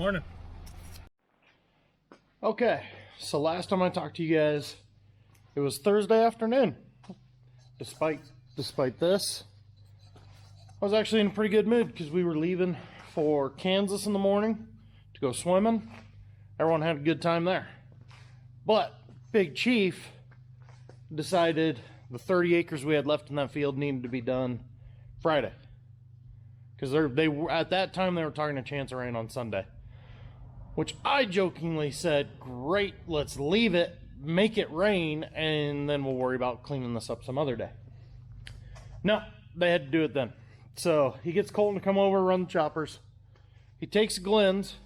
Morning. Okay, so last time I talked to you guys, it was Thursday afternoon. Despite this, I was actually in a pretty good mood because we were leaving for Kansas in the morning to go swimming. Everyone had a good time there. But Big Chief decided the 30 acres we had left in that field needed to be done Friday. Because they were at that time they were talking a chance of rain on Sunday. Which I jokingly said, great, let's leave it, make it rain, and then we'll worry about cleaning this up some other day. No, they had to do it then. So he gets Colton to come over, run the choppers. He takes Glenn's,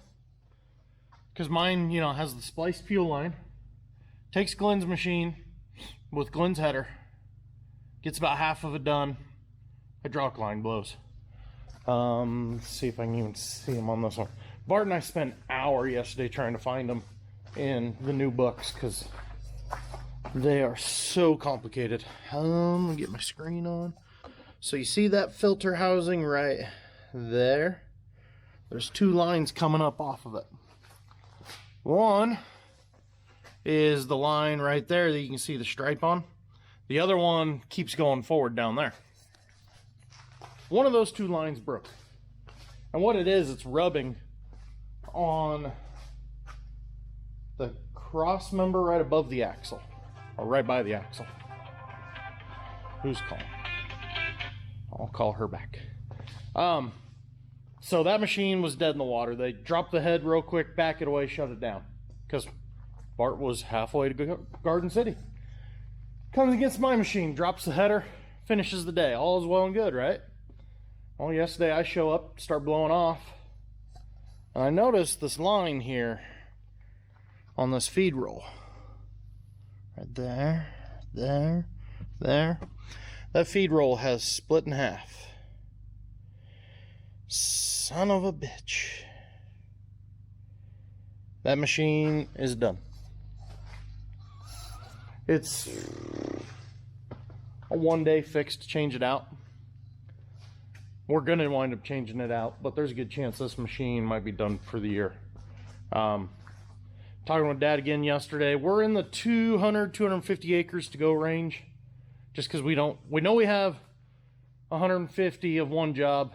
because mine, has the spliced fuel line. Takes Glenn's machine with Glenn's header. Gets about half of it done. Hydraulic line blows. Let's see if I can even see him on this one. Bart and I spent an hour yesterday trying to find them in the new books because they are so complicated. Let me get my screen on. So you see that filter housing right there? There's two lines coming up off of it. One is the line right there that you can see the stripe on. The other one keeps going forward down there. One of those two lines broke. And what it is, it's rubbing on the cross member right above the axle, or right by the axle. Who's calling? I'll call her back. So that machine was dead in the water. They dropped the head real quick, back it away, shut it down, because Bart was halfway to Garden City. Comes against my machine, drops the header, finishes the day. All is well and good, right? Well, yesterday I show up, start blowing off, and I noticed this line here on this feed roll. Right there, there. That feed roll has split in half. Son of a bitch. That machine is done. It's a one-day fix to change it out. We're going to wind up changing it out, but there's a good chance this machine might be done for the year. Talking with Dad again yesterday. We're in the 250 acres to go range, just because we know we have 150 of one job.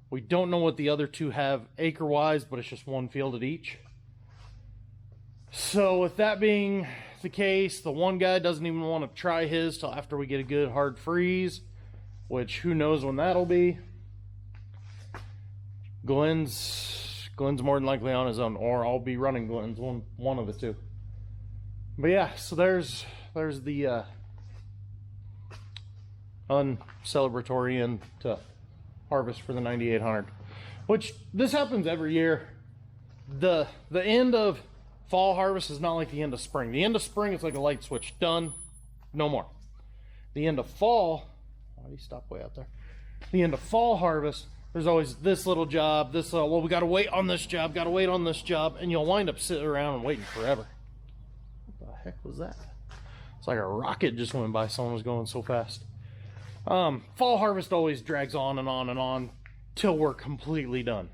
We don't know what the other two have acre-wise, but it's just one field at each. So with that being the case, the one guy doesn't even want to try his till after we get a good hard freeze, which who knows when that'll be. Glenn's more than likely on his own, or I'll be running Glenn's, one of the two. But yeah, so there's the uncelebratory end to harvest for the 9800, which this happens every year. The end of fall harvest is not like the end of spring. The end of spring is like a light switch, done, no more. The end of fall, why do you stop way out there? The end of fall harvest, there's always this little job, well, we got to wait on this job, and you'll wind up sitting around and waiting forever. What the heck was that? It's like a rocket just went by. Someone was going so fast. Fall harvest always drags on and on and on till we're completely done.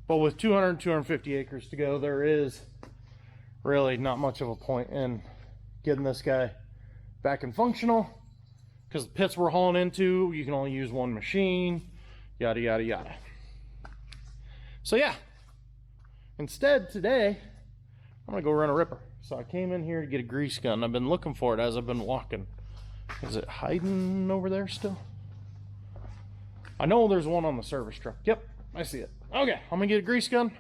But with 250 acres to go, there is really not much of a point in getting this guy back and functional, because the pits we're hauling into, you can only use one machine. Yada yada yada. So yeah, instead today I'm gonna go run a ripper. So I came in here to get a grease gun. I've been looking for it as I've been walking. Is it hiding over there still? I know there's one on the service truck. Yep, I see it. Okay, I'm gonna get a grease gun.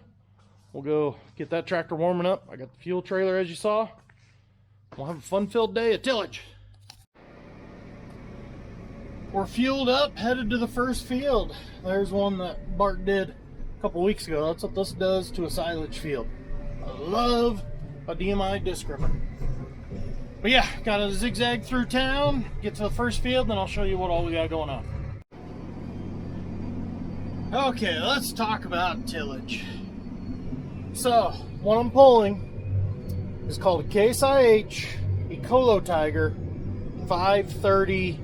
We'll go get that tractor warming up. I got the fuel trailer as you saw. We'll have a fun-filled day at Tillage. We're fueled up, headed to the first field. There's one that Bart did a couple weeks ago. That's what this does to a silage field. I love a DMI disc ripper. But yeah, gotta zigzag through town, get to the first field, then I'll show you what all we got going on. Okay, let's talk about tillage. So, what I'm pulling is called a Case IH Ecolo Tiger 530B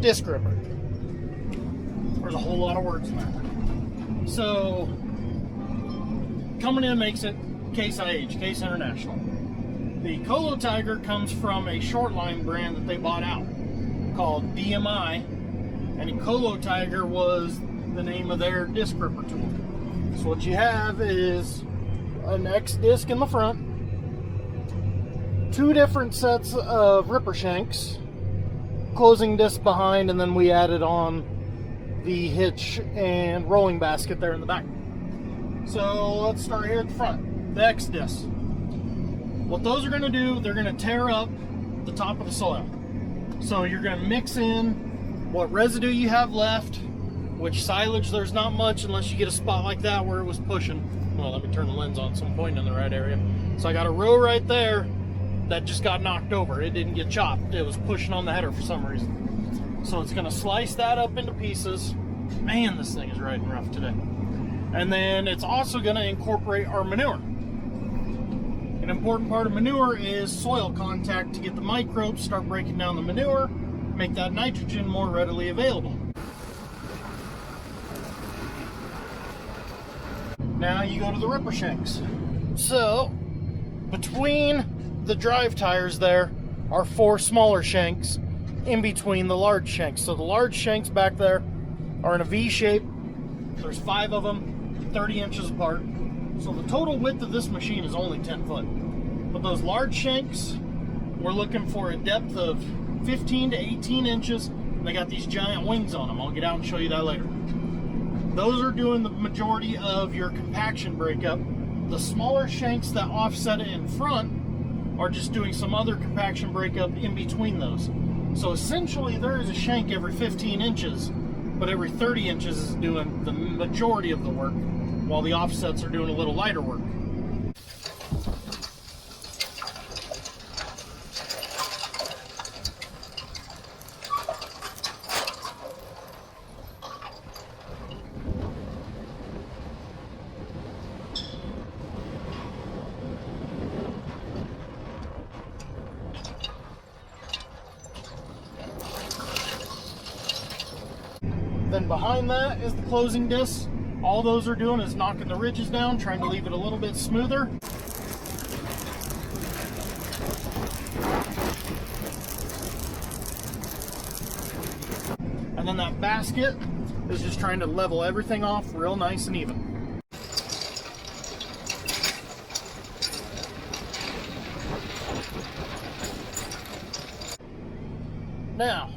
disc ripper. There's a whole lot of words in that. So coming in makes it Case IH, Case International. The Colo Tiger comes from a short line brand that they bought out called DMI, and a Colo Tiger was the name of their disc ripper tool. So what you have is an X disc in the front, two different sets of ripper shanks, closing disc behind, and then we added on the hitch and rolling basket there in the back. So let's start here at the front. The X disc. What those are going to do, they're going to tear up the top of the soil. So you're going to mix in what residue you have left, which silage there's not much unless you get a spot like that where it was pushing. Well, let me turn the lens on so I'm pointing in the right area. So I got a row right there that just got knocked over. It didn't get chopped. It was pushing on the header for some reason. So it's going to slice that up into pieces. Man, this thing is riding rough today. And then it's also going to incorporate our manure. An important part of manure is soil contact to get the microbes start breaking down the manure, make that nitrogen more readily available. Now you go to the ripper shanks. So between the drive tires there are 4 smaller shanks in between the large shanks. So the large shanks back there are in a V shape. There's 5 of them, 30 inches apart. So the total width of this machine is only 10 foot. But those large shanks, we're looking for a depth of 15 to 18 inches. And they got these giant wings on them. I'll get out and show you that later. Those are doing the majority of your compaction breakup. The smaller shanks that offset it in front are just doing some other compaction breakup in between those. So essentially there is a shank every 15 inches, but every 30 inches is doing the majority of the work, while the offsets are doing a little lighter work. Then behind that is the closing disc. All those are doing is knocking the ridges down, trying to leave it a little bit smoother. And then that basket is just trying to level everything off real nice and even. Now,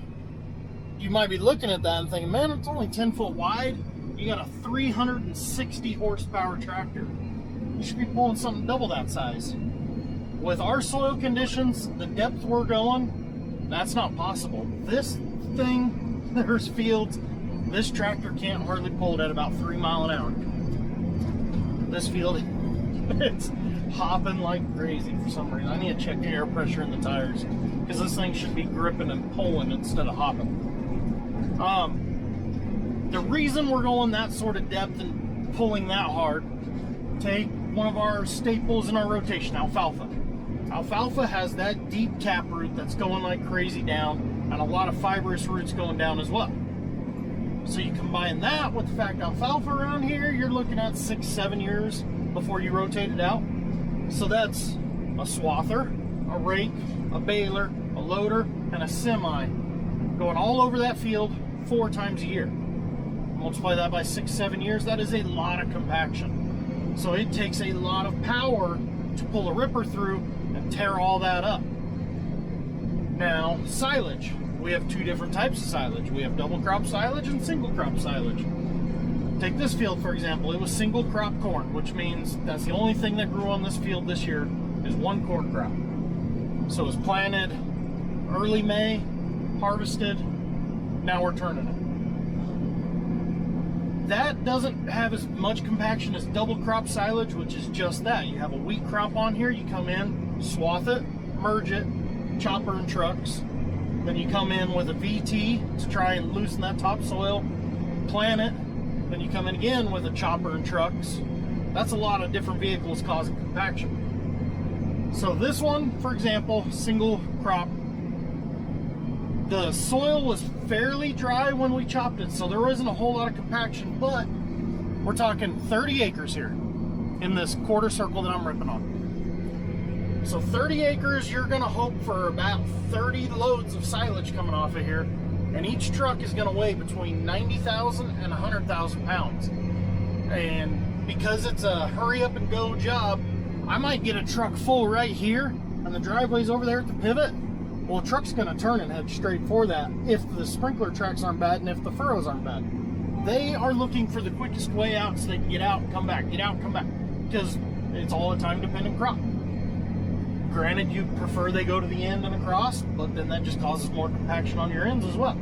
you might be looking at that and thinking, man, it's only 10 foot wide. You got a 360 horsepower tractor. You should be pulling something double that size. With our soil conditions, the depth we're going, that's not possible. This thing, there's fields, this tractor can't hardly pull it at about 3 miles an hour. This field, it's hopping like crazy for some reason. I need to check the air pressure in the tires, because this thing should be gripping and pulling instead of hopping. The reason we're going that sort of depth and pulling that hard, take one of our staples in our rotation, alfalfa. Alfalfa has that deep taproot that's going like crazy down, and a lot of fibrous roots going down as well. So you combine that with the fact alfalfa around here, you're looking at 6-7 years before you rotate it out. So that's a swather, a rake, a baler, a loader, and a semi going all over that field 4 times a year. Multiply that by 6-7 years, that is a lot of compaction. So it takes a lot of power to pull a ripper through and tear all that up. Now, silage. We have 2 different types of silage. We have double crop silage and single crop silage. Take this field, for example. It was single crop corn, which means that's the only thing that grew on this field this year is 1 corn crop. So it was planted early May, harvested, now we're turning it. That doesn't have as much compaction as double crop silage, which is just that. You have a wheat crop on here, you come in, swath it, merge it, chopper and trucks. Then you come in with a VT to try and loosen that topsoil, plant it. Then you come in again with a chopper and trucks. That's a lot of different vehicles causing compaction. So this one, for example, single crop. The soil was fairly dry when we chopped it, so there wasn't a whole lot of compaction, but we're talking 30 acres here. in this quarter circle that I'm ripping on. So 30 acres, you're gonna hope for about 30 loads of silage coming off of here, and each truck is gonna weigh between 90,000 and 100,000 pounds. And because it's a hurry up and go job, I might get a truck full right here, and the driveway's over there at the pivot. Well, the truck's gonna turn and head straight for that if the sprinkler tracks aren't bad and if the furrows aren't bad. They are looking for the quickest way out so they can get out and come back, get out and come back, because it's all a time dependent crop. Granted, you prefer they go to the end and across, but then that just causes more compaction on your ends as well.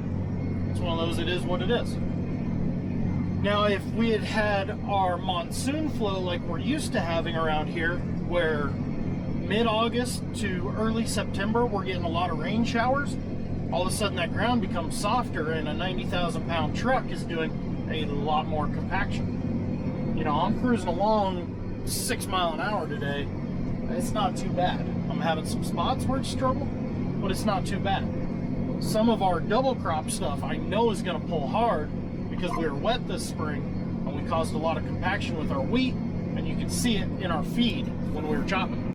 It's one of those, it is what it is. Now, if we had had our monsoon flow like we're used to having around here, where mid-August to early September we're getting a lot of rain showers, all of a sudden that ground becomes softer and a 90,000 pound truck is doing a lot more compaction. You know, I'm cruising along 6 miles an hour today. It's not too bad. I'm having some spots where it's struggle, but it's not too bad. Some of our double crop stuff I know is going to pull hard because we were wet this spring and we caused a lot of compaction with our wheat, and you can see it in our feed when we were chopping.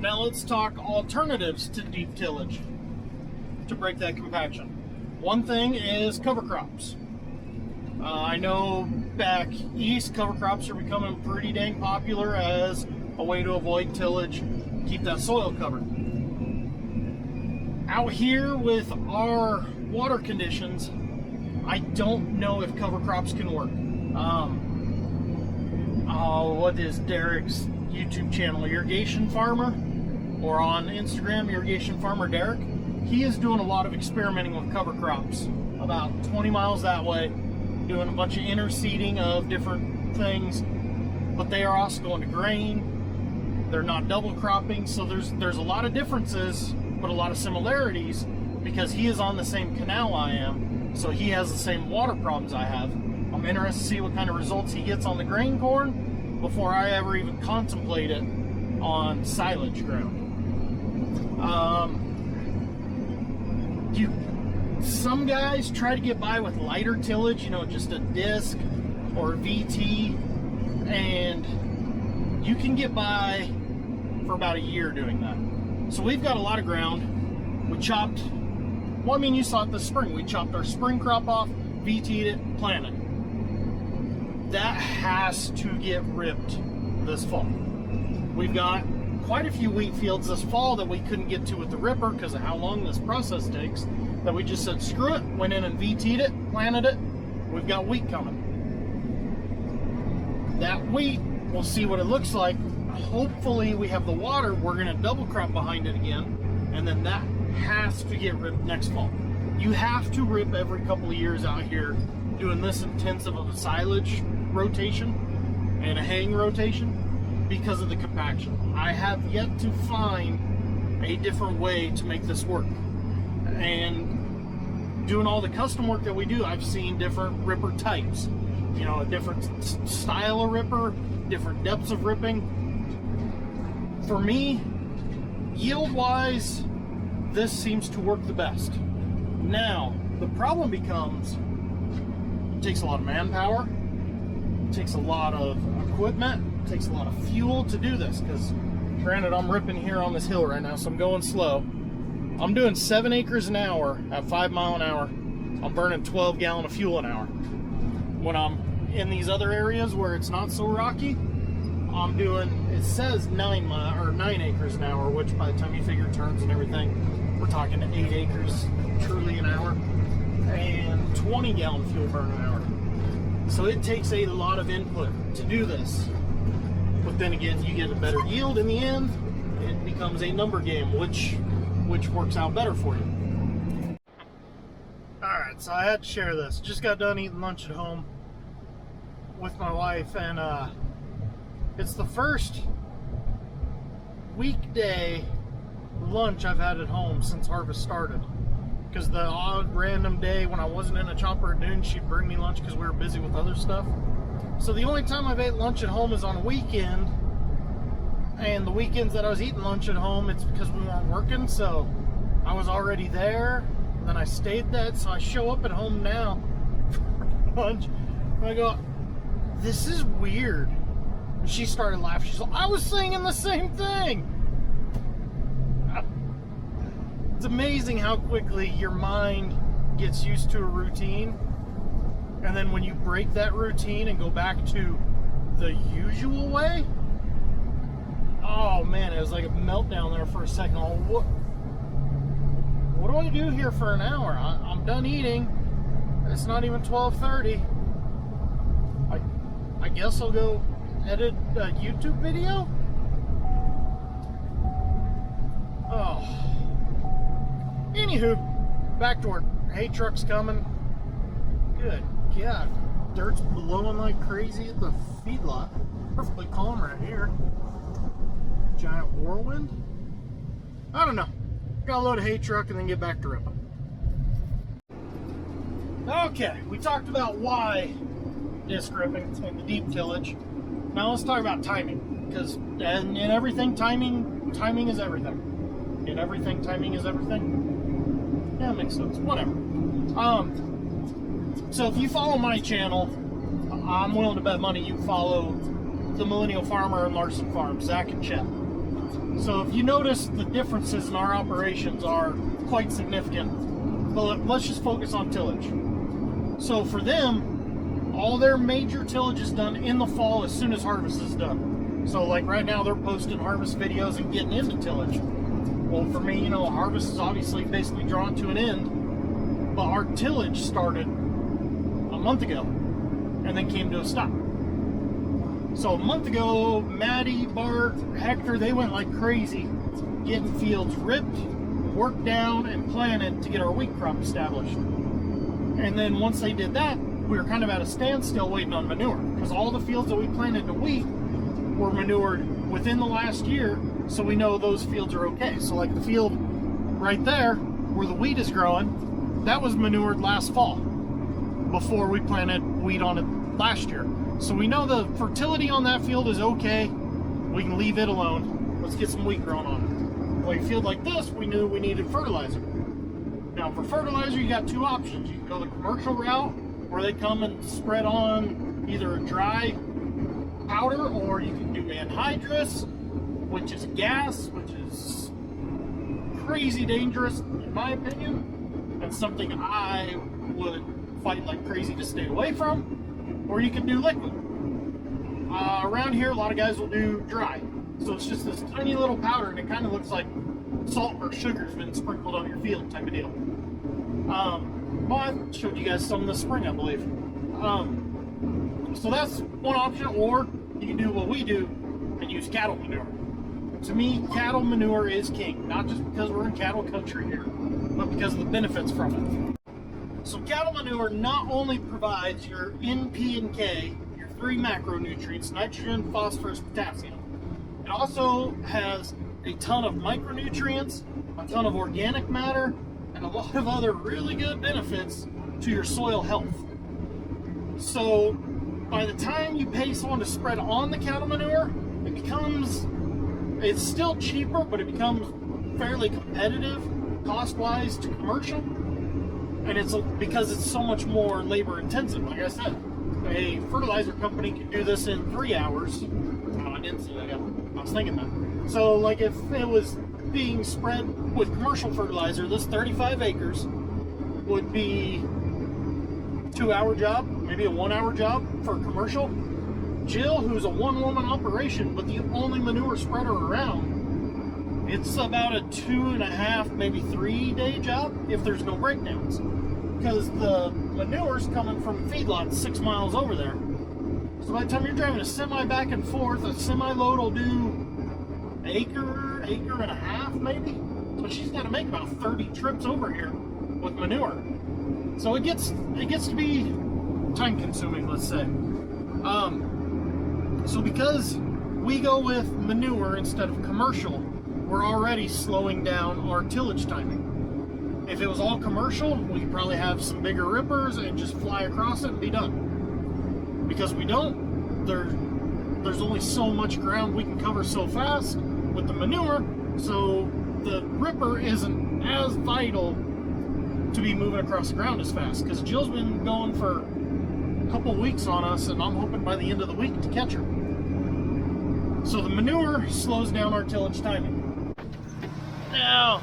Now let's talk alternatives to deep tillage to break that compaction. One thing is cover crops. I know back east, cover crops are becoming pretty dang popular as a way to avoid tillage, keep that soil covered. Out here with our water conditions, I don't know if cover crops can work. What is Derek's YouTube channel, Irrigation Farmer, or on Instagram, Irrigation Farmer Derek? He is doing a lot of experimenting with cover crops about 20 miles that way, doing a bunch of interseeding of different things, but they are also going to grain. They're not double cropping, so there's a lot of differences, but a lot of similarities, because he is on the same canal I am, so he has the same water problems I have. I'm interested to see what kind of results he gets on the grain corn before I ever even contemplate it on silage ground. Some guys try to get by with lighter tillage, you know, just a disc or VT, and you can get by for about a year doing that. So we've got a lot of ground. We chopped, well, I mean, you saw it this spring. We chopped our spring crop off, VT'd it, planted. That has to get ripped this fall. We've got quite a few wheat fields this fall that we couldn't get to with the ripper because of how long this process takes, that we just said screw it, went in and VT'd it, planted it. We've got wheat coming. That wheat, we'll see what it looks like. Hopefully we have the water, we're going to double crop behind it again, and then that has to get ripped next fall. You have to rip every couple of years out here doing this intensive of a silage rotation and a haying rotation because of the compaction. I have yet to find a different way to make this work. And doing all the custom work that we do, I've seen different ripper types. You know, a different style of ripper, different depths of ripping. For me, yield-wise, this seems to work the best. Now, the problem becomes, it takes a lot of manpower, it takes a lot of equipment, it takes a lot of fuel to do this, because granted, I'm ripping here on this hill right now, so I'm going slow. I'm doing 7 acres an hour at 5 miles an hour. I'm burning 12 gallons of fuel an hour. When I'm in these other areas where it's not so rocky, I'm doing, it says 9 acres an hour, which by the time you figure turns and everything, we're talking 8 acres truly an hour and 20 gallon fuel burn an hour. So it takes a lot of input to do this. But then again, you get a better yield in the end. It becomes a number game, which works out better for you. Alright, so I had to share this. Just got done eating lunch at home with my wife, and it's the first weekday lunch I've had at home since harvest started. Because the odd random day when I wasn't in a chopper at noon, she'd bring me lunch because we were busy with other stuff. So the only time I've ate lunch at home is on a weekend, and the weekends that I was eating lunch at home, it's because we weren't working, so I was already there. then I stayed that. So I show up at home now for lunch, and I go, this is weird. And she started laughing. She's like, I was singing the same thing. It's amazing how quickly your mind gets used to a routine, and then when you break that routine and go back to the usual way, oh man, it was like a meltdown there for a second. Oh, what do I do here for an hour? I'm done eating. It's not even 12:30. I guess I'll go edit a YouTube video. Oh. Anywho, back to work. Hay truck's coming. Good God. Dirt's blowing like crazy at the feedlot. Perfectly calm right here. Giant whirlwind. I don't know. Gotta load a hay truck and then get back to ripping. Okay, we talked about why disc ripping and the deep tillage. Now let's talk about timing. Because in everything, timing is everything. In everything, timing is everything. Yeah, it makes sense. Whatever. So if you follow my channel, I'm willing to bet money you follow the Millennial Farmer and Larson Farms, Zach and Chet. So if you notice, the differences in our operations are quite significant. But let's just focus on tillage. So for them, all their major tillage is done in the fall as soon as harvest is done. So like right now, they're posting harvest videos and getting into tillage. Well, for me, you know, harvest is obviously basically drawn to an end, but our tillage started a month ago and then came to a stop. So a month ago, Maddie, Bart, Hector, they went like crazy getting fields ripped, worked down, and planted to get our wheat crop established. And then once they did that, we were kind of at a standstill waiting on manure, because all the fields that we planted to wheat were manured within the last year, so we know those fields are okay. So like the field right there where the wheat is growing, that was manured last fall before we planted wheat on it last year. So we know the fertility on that field is okay. We can leave it alone. Let's get some wheat growing on it. Well, a field like this, we knew we needed fertilizer. Now for fertilizer, you got two options. You can go the commercial route, where they come and spread on either a dry powder, or you can do anhydrous, which is gas, which is crazy dangerous in my opinion, and something I would fight like crazy to stay away from. Or you can do liquid. Around here, a lot of guys will do dry. So it's just this tiny little powder, and it kind of looks like salt or sugar's been sprinkled on your field type of deal. Well, I showed you guys some this spring, I believe. So that's one option, or you can do what we do and use cattle manure. To me, cattle manure is king, not just because we're in cattle country here, but because of the benefits from it. So cattle manure not only provides your N, P, and K, your three macronutrients, nitrogen, phosphorus, potassium. It also has a ton of micronutrients, a ton of organic matter, and a lot of other really good benefits to your soil health. So by the time you pay someone to spread on the cattle manure, it's still cheaper, but it becomes fairly competitive cost-wise to commercial. And it's because it's so much more labor intensive. Like I said, a fertilizer company can do this in 3 hours. Oh, I didn't say that. I was thinking that. So like if it was being spread with commercial fertilizer, this 35 acres would be a 2-hour job, maybe a 1-hour job for commercial. Jill, who's a 1-woman operation, but the only manure spreader around, it's about a 2.5, maybe 3-day job if there's no breakdowns. Because the manure's coming from feedlots 6 miles over there. So by the time you're driving a semi back and forth, a semi load will do acre and a half maybe. So she's got to make about 30 trips over here with manure. So it gets to be time consuming, let's say. So because we go with manure instead of commercial, we're already slowing down our tillage timing. If it was all commercial, we could probably have some bigger rippers and just fly across it and be done. Because we don't, there's only so much ground we can cover so fast with the manure, so the ripper isn't as vital to be moving across the ground as fast, because Jill's been going for a couple weeks on us, and I'm hoping by the end of the week to catch her. So the manure slows down our tillage timing. Now,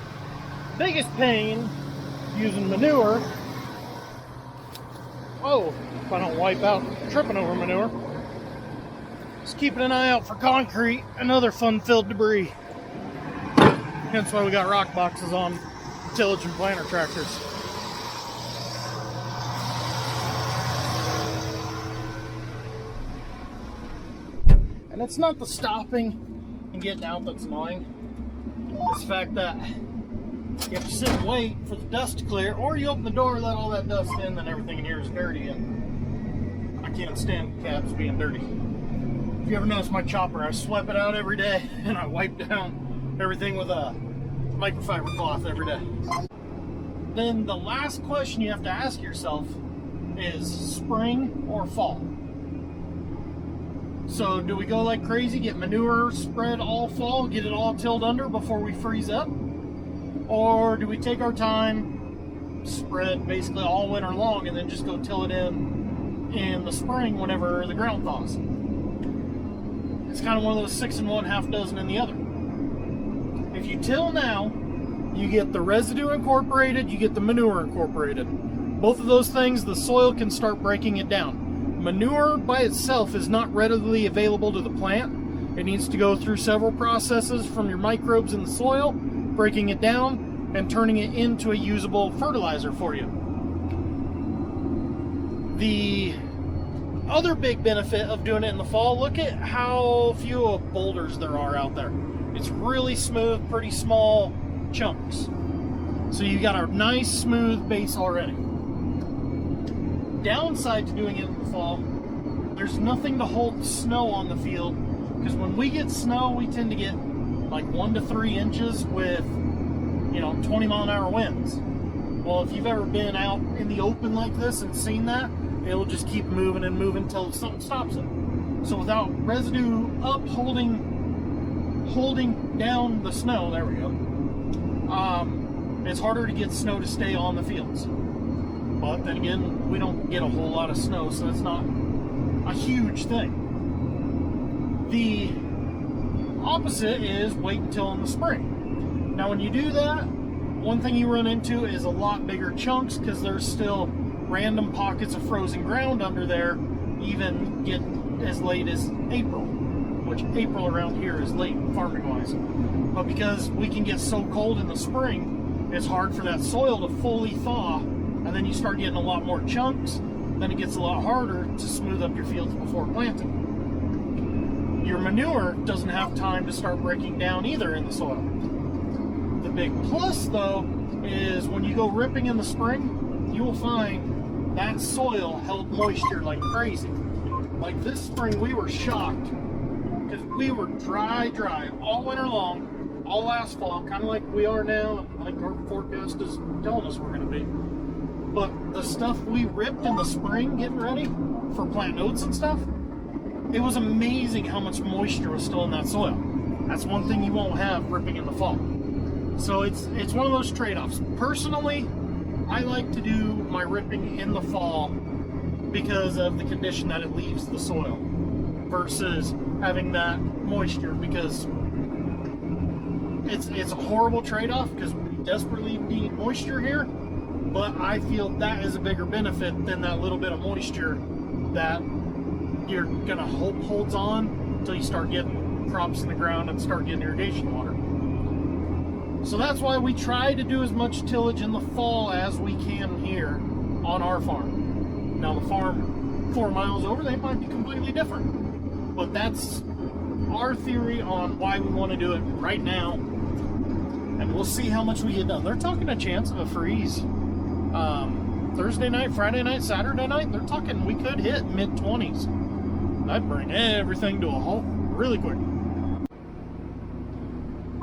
biggest pain using manure, if I don't wipe out tripping over manure, is keeping an eye out for concrete and other fun-filled debris. Hence why we got rock boxes on tillage and planter tractors. And it's not the stopping and getting out that's annoying. It's the fact that you have to sit and wait for the dust to clear, or you open the door, let all that dust in, then everything in here is dirty, and I can't stand cabs being dirty. If you ever notice my chopper, I swipe it out every day, and I wipe down everything with a microfiber cloth every day. Then the last question you have to ask yourself is spring or fall? So do we go like crazy, get manure spread all fall, get it all tilled under before we freeze up? Or do we take our time, spread basically all winter long, and then just go till it in the spring whenever the ground thaws? It's kind of one of those 6 in one, half dozen in the other. If you till now, you get the residue incorporated, you get the manure incorporated. Both of those things, the soil can start breaking it down. Manure by itself is not readily available to the plant. It needs to go through several processes from your microbes in the soil, breaking it down and turning it into a usable fertilizer for you. The other big benefit of doing it in the fall, look at how few boulders there are out there. It's really smooth, pretty small chunks. So you got a nice smooth base already. Downside to doing it in the fall, there's nothing to hold snow on the field, because when we get snow, we tend to get like 1 to 3 inches with 20-mile-an-hour winds. Well, if you've ever been out in the open like this and seen that, it'll just keep moving and moving until something stops it. So without residue up holding down the snow, there we go, it's harder to get snow to stay on the fields. But then again, we don't get a whole lot of snow, so it's not a huge thing. The opposite is wait until in the spring. Now when you do that, one thing you run into is a lot bigger chunks, because there's still random pockets of frozen ground under there, even get as late as April, which April around here is late farming wise. But because we can get so cold in the spring, it's hard for that soil to fully thaw, and then you start getting a lot more chunks. Then it gets a lot harder to smooth up your fields before planting. Your manure doesn't have time to start breaking down either in the soil. The big plus though is when you go ripping in the spring, you will find that soil held moisture like crazy. Like this spring we were shocked, because we were dry all winter long, all last fall, kind of like we are now, like our forecast is telling us we're going to be. But the stuff we ripped in the spring getting ready for planting oats and stuff, it was amazing how much moisture was still in that soil. That's one thing you won't have ripping in the fall. So it's one of those trade-offs. Personally, I like to do my ripping in the fall because of the condition that it leaves the soil versus having that moisture, because it's a horrible trade-off, because we desperately need moisture here. But I feel that is a bigger benefit than that little bit of moisture that you're gonna hope holds on until you start getting crops in the ground and start getting irrigation water. So that's why we try to do as much tillage in the fall as we can here on our farm. Now the farm 4 miles over, they might be completely different. But that's our theory on why we want to do it right now. And we'll see how much we get done. They're talking a chance of a freeze. Thursday night, Friday night, Saturday night, they're talking we could hit mid-20s. That'd bring everything to a halt really quick.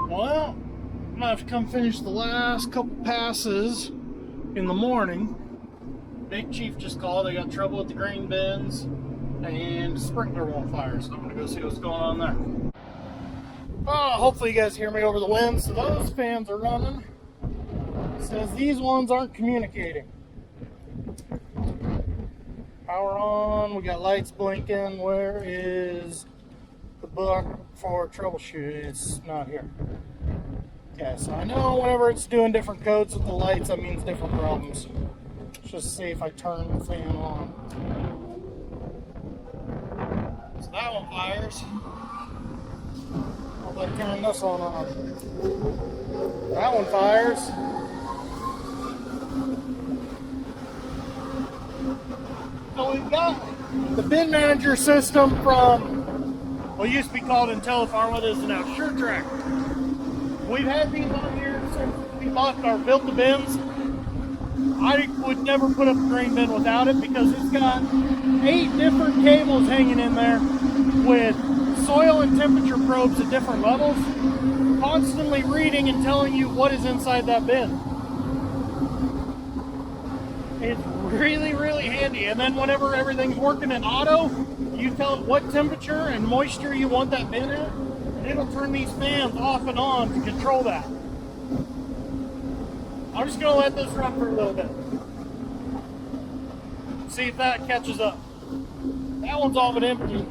Well, I'm gonna have to come finish the last couple passes in the morning. Big Chief just called. They got trouble with the grain bins and the sprinkler won't fire, so I'm gonna go see what's going on there. Oh, hopefully you guys hear me over the wind. So those fans are running. It says these ones aren't communicating. Power on, we got lights blinking. Where is the book for troubleshooting? It's not here. Okay, so I know whenever it's doing different codes with the lights, that means different problems. Let's just see if I turn the fan on. So that one fires. I'll turn this one on. That one fires. So we've got the bin manager system from what used to be called IntelliFarm, what is now SureTrack. We've had these on here since we built the bins. I would never put up a grain bin without it because it's got 8 different cables hanging in there with soil and temperature probes at different levels, constantly reading and telling you what is inside that bin. It's really, really handy. And then whenever everything's working in auto, you tell it what temperature and moisture you want that bin at, and it'll turn these fans off and on to control that. I'm just going to let this run for a little bit. See if that catches up. That one's all but empty.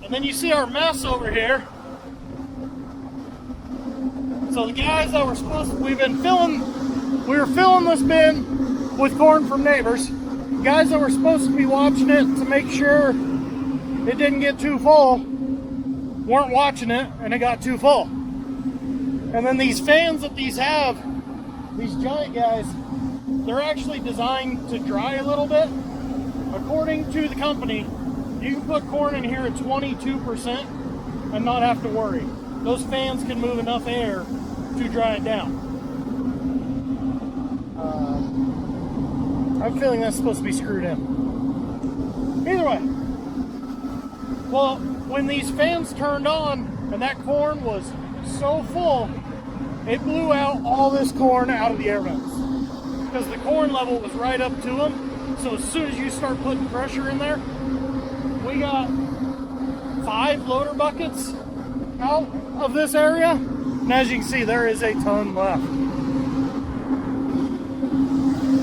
And then you see our mess over here. So the guys that were we were filling this bin with corn from neighbors. The guys that were supposed to be watching it to make sure it didn't get too full weren't watching it, and it got too full. And then these fans that these have, these giant guys, they're actually designed to dry a little bit. According to the company, you can put corn in here at 22% and not have to worry. Those fans can move enough air to dry it down. I'm feeling that's supposed to be screwed in. Either way, well, when these fans turned on and that corn was so full, it blew out all this corn out of the air vents because the corn level was right up to them. So as soon as you start putting pressure in there, we got 5 loader buckets out of this area, and as you can see, there is a ton left.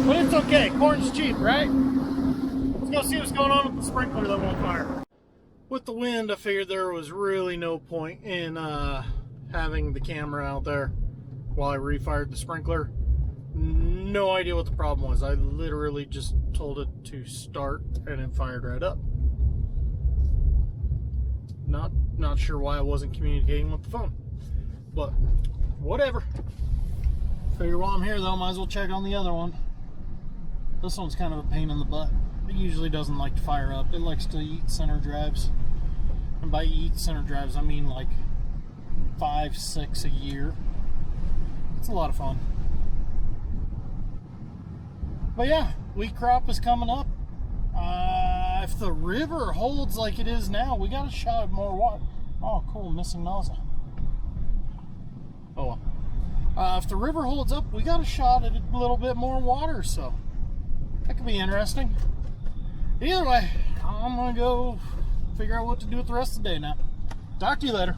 But it's okay, corn's cheap, right? Let's go see what's going on with the sprinkler that won't fire. With the wind, I figured there was really no point in having the camera out there while I refired the sprinkler. No idea what the problem was. I literally just told it to start and it fired right up. Not sure why I wasn't communicating with the phone, but whatever. Figure while I'm here though, might as well check on the other one. This one's kind of a pain in the butt. It usually doesn't like to fire up. It likes to eat center drives. And by eat center drives, I mean like 5, 6 a year. It's a lot of fun. But yeah, wheat crop is coming up. If the river holds like it is now, we got a shot of more water. Oh, cool, missing nozzle. Oh well. If the river holds up, we got a shot at a little bit more water, so that could be interesting. Either way, I'm gonna go figure out what to do with the rest of the day now. Talk to you later.